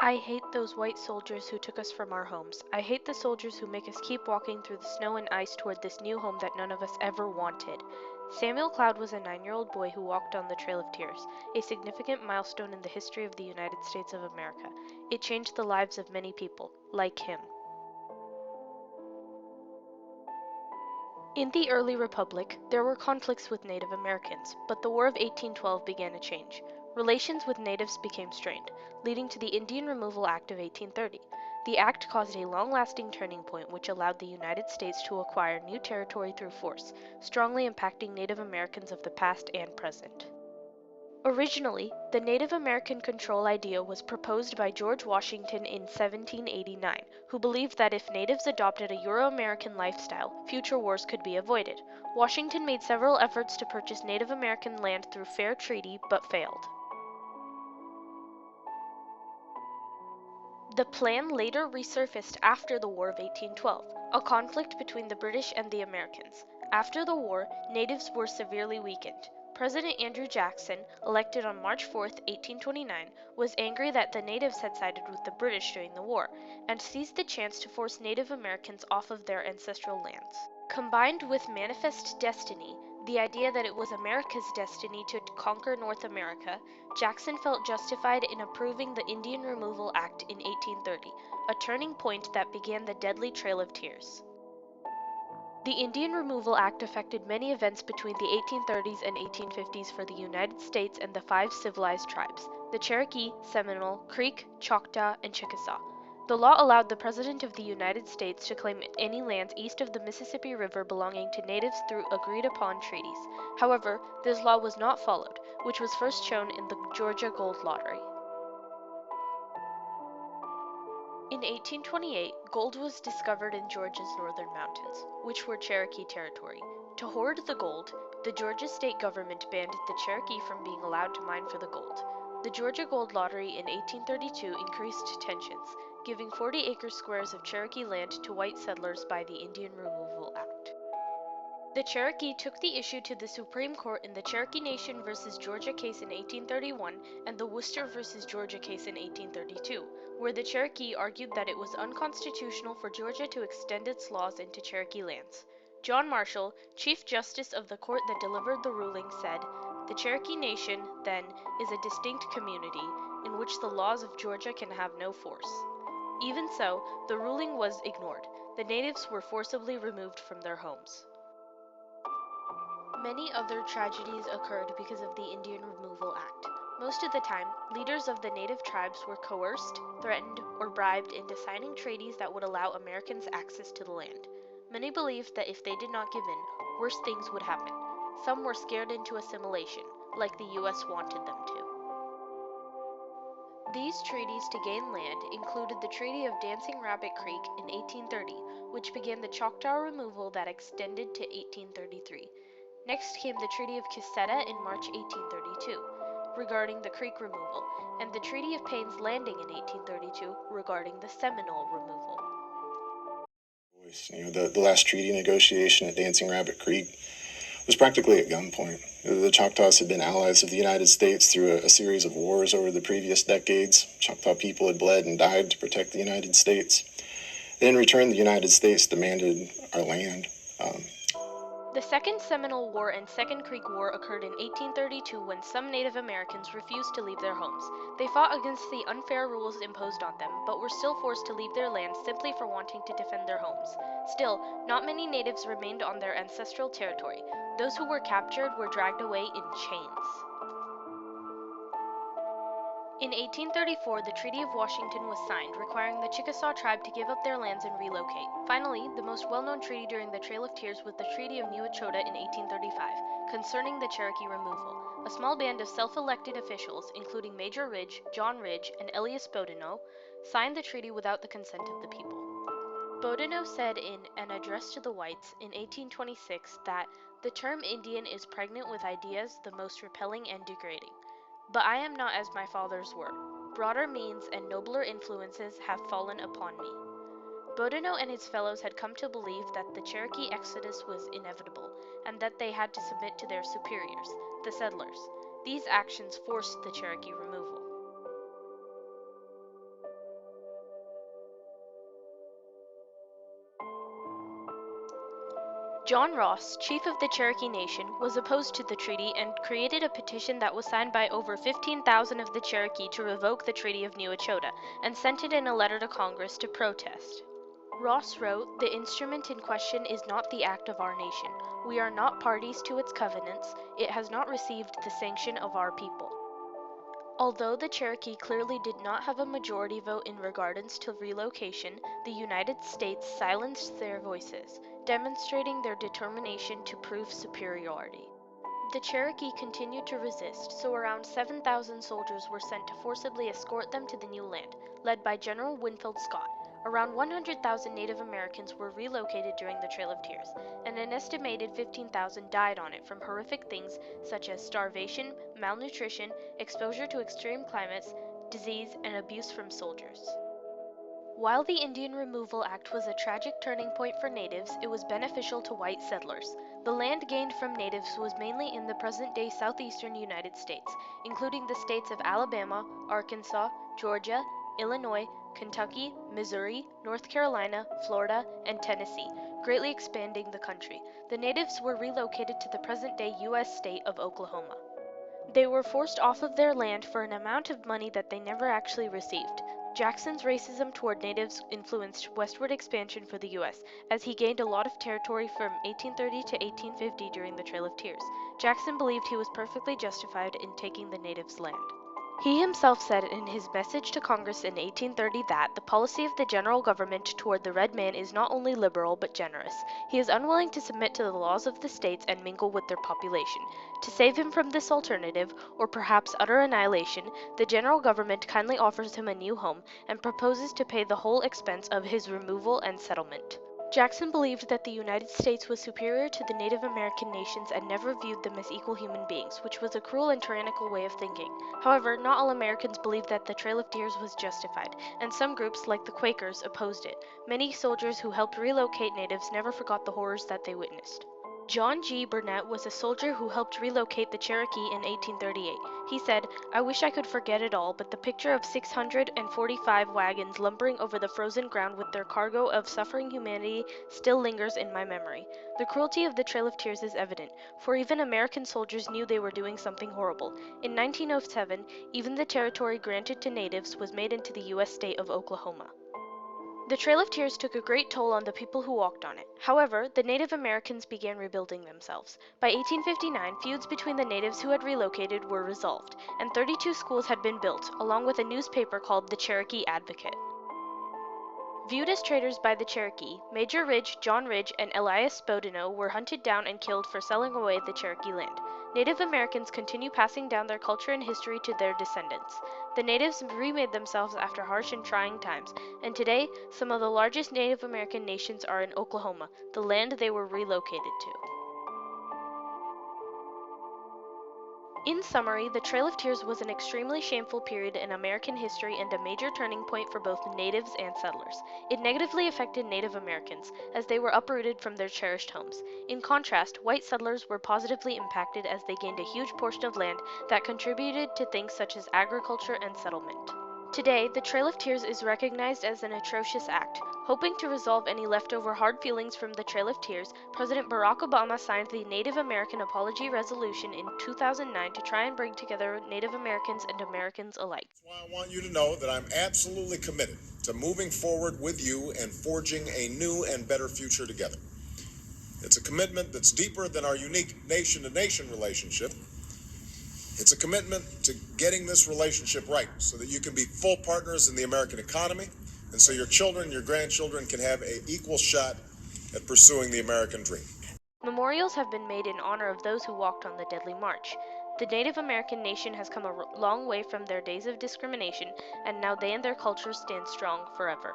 I hate those white soldiers who took us from our homes. I hate the soldiers who make us keep walking through the snow and ice toward this new home that none of us ever wanted. Samuel Cloud was a 9-year-old boy who walked on the Trail of Tears, a significant milestone in the history of the United States of America. It changed the lives of many people, like him. In the early republic, there were conflicts with Native Americans, but the War of 1812 began a change. Relations with natives became strained, leading to the Indian Removal Act of 1830. The act caused a long-lasting turning point which allowed the United States to acquire new territory through force, strongly impacting Native Americans of the past and present. Originally, the Native American control idea was proposed by George Washington in 1789, who believed that if natives adopted a Euro-American lifestyle, future wars could be avoided. Washington made several efforts to purchase Native American land through fair treaty, but failed. The plan later resurfaced after the War of 1812, a conflict between the British and the Americans. After the war, natives were severely weakened. President Andrew Jackson, elected on March 4, 1829, was angry that the natives had sided with the British during the war, and seized the chance to force Native Americans off of their ancestral lands. Combined with manifest destiny, the idea that it was America's destiny to conquer North America, Jackson felt justified in approving the Indian Removal Act in 1830, a turning point that began the deadly Trail of Tears. The Indian Removal Act affected many events between the 1830s and 1850s for the United States and the 5 civilized tribes, the Cherokee, Seminole, Creek, Choctaw, and Chickasaw. The law allowed the President of the United States to claim any lands east of the Mississippi River belonging to natives through agreed-upon treaties. However, this law was not followed, which was first shown in the Georgia Gold Lottery. In 1828, gold was discovered in Georgia's northern mountains, which were Cherokee territory. To hoard the gold, the Georgia state government banned the Cherokee from being allowed to mine for the gold. The Georgia Gold Lottery in 1832 increased tensions, giving 40-acre squares of Cherokee land to white settlers by the Indian Removal Act. The Cherokee took the issue to the Supreme Court in the Cherokee Nation versus Georgia case in 1831 and the Worcester versus Georgia case in 1832, where the Cherokee argued that it was unconstitutional for Georgia to extend its laws into Cherokee lands. John Marshall, Chief Justice of the court that delivered the ruling, said, "The Cherokee Nation, then, is a distinct community in which the laws of Georgia can have no force." Even so, the ruling was ignored. The natives were forcibly removed from their homes. Many other tragedies occurred because of the Indian Removal Act. Most of the time, leaders of the native tribes were coerced, threatened, or bribed into signing treaties that would allow Americans access to the land. Many believed that if they did not give in, worse things would happen. Some were scared into assimilation, like the U.S. wanted them to. These treaties to gain land included the Treaty of Dancing Rabbit Creek in 1830, which began the Choctaw removal that extended to 1833. Next came the Treaty of Quisteta in March 1832, regarding the Creek removal, and the Treaty of Payne's Landing in 1832, regarding the Seminole removal. The last treaty negotiation at Dancing Rabbit Creek was practically at gunpoint. The Choctaws had been allies of the United States through a series of wars over the previous decades. Choctaw people had bled and died to protect the United States. In return, the United States demanded our land. The Second Seminole War and Second Creek War occurred in 1832 when some Native Americans refused to leave their homes. They fought against the unfair rules imposed on them, but were still forced to leave their land simply for wanting to defend their homes. Still, not many natives remained on their ancestral territory. Those who were captured were dragged away in chains. In 1834, the Treaty of Washington was signed, requiring the Chickasaw tribe to give up their lands and relocate. Finally, the most well-known treaty during the Trail of Tears was the Treaty of New Echota in 1835, concerning the Cherokee removal. A small band of self-elected officials, including Major Ridge, John Ridge, and Elias Boudinot, signed the treaty without the consent of the people. Boudinot said in an address to the whites in 1826 that the term Indian is pregnant with ideas the most repelling and degrading. But I am not as my fathers were. Broader means and nobler influences have fallen upon me. Boudinot and his fellows had come to believe that the Cherokee exodus was inevitable, and that they had to submit to their superiors, the settlers. These actions forced the Cherokee removal. John Ross, chief of the Cherokee Nation, was opposed to the treaty and created a petition that was signed by over 15,000 of the Cherokee to revoke the Treaty of New Echota, and sent it in a letter to Congress to protest. Ross wrote, "The instrument in question is not the act of our nation. We are not parties to its covenants. It has not received the sanction of our people." Although the Cherokee clearly did not have a majority vote in regards to relocation, the United States silenced their voices, demonstrating their determination to prove superiority. The Cherokee continued to resist, so around 7,000 soldiers were sent to forcibly escort them to the new land, led by General Winfield Scott. Around 100,000 Native Americans were relocated during the Trail of Tears, and an estimated 15,000 died on it from horrific things such as starvation, malnutrition, exposure to extreme climates, disease, and abuse from soldiers. While the Indian Removal Act was a tragic turning point for natives, it was beneficial to white settlers. The land gained from natives was mainly in the present-day southeastern United States, including the states of Alabama, Arkansas, Georgia, Illinois, Kentucky, Missouri, North Carolina, Florida, and Tennessee, greatly expanding the country. The natives were relocated to the present-day U.S. state of Oklahoma. They were forced off of their land for an amount of money that they never actually received. Jackson's racism toward natives influenced westward expansion for the U.S., as he gained a lot of territory from 1830 to 1850 during the Trail of Tears. Jackson believed he was perfectly justified in taking the natives' land. He himself said in his message to Congress in 1830 that the policy of the general government toward the red man is not only liberal but generous. He is unwilling to submit to the laws of the states and mingle with their population. To save him from this alternative, or perhaps utter annihilation, the general government kindly offers him a new home and proposes to pay the whole expense of his removal and settlement. Jackson believed that the United States was superior to the Native American nations and never viewed them as equal human beings, which was a cruel and tyrannical way of thinking. However, not all Americans believed that the Trail of Tears was justified, and some groups, like the Quakers, opposed it. Many soldiers who helped relocate natives never forgot the horrors that they witnessed. John G. Burnett was a soldier who helped relocate the Cherokee in 1838. He said, "I wish I could forget it all, but the picture of 645 wagons lumbering over the frozen ground with their cargo of suffering humanity still lingers in my memory. The cruelty of the Trail of Tears is evident, for even American soldiers knew they were doing something horrible. In 1907, even the territory granted to natives was made into the U.S. state of Oklahoma." The Trail of Tears took a great toll on the people who walked on it. However, the Native Americans began rebuilding themselves. By 1859, feuds between the natives who had relocated were resolved, and 32 schools had been built, along with a newspaper called the Cherokee Advocate. Viewed as traitors by the Cherokee, Major Ridge, John Ridge, and Elias Boudinot were hunted down and killed for selling away the Cherokee land. Native Americans continue passing down their culture and history to their descendants. The natives remade themselves after harsh and trying times, and today, some of the largest Native American nations are in Oklahoma, the land they were relocated to. In summary, the Trail of Tears was an extremely shameful period in American history and a major turning point for both natives and settlers. It negatively affected Native Americans, as they were uprooted from their cherished homes. In contrast, white settlers were positively impacted as they gained a huge portion of land that contributed to things such as agriculture and settlement. Today, the Trail of Tears is recognized as an atrocious act. Hoping to resolve any leftover hard feelings from the Trail of Tears, President Barack Obama signed the Native American Apology Resolution in 2009 to try and bring together Native Americans and Americans alike. That's why I want you to know that I'm absolutely committed to moving forward with you and forging a new and better future together. It's a commitment that's deeper than our unique nation-to-nation relationship. It's a commitment to getting this relationship right so that you can be full partners in the American economy and so your children, your grandchildren can have an equal shot at pursuing the American dream. Memorials have been made in honor of those who walked on the deadly march. The Native American nation has come a long way from their days of discrimination, and now they and their culture stand strong forever.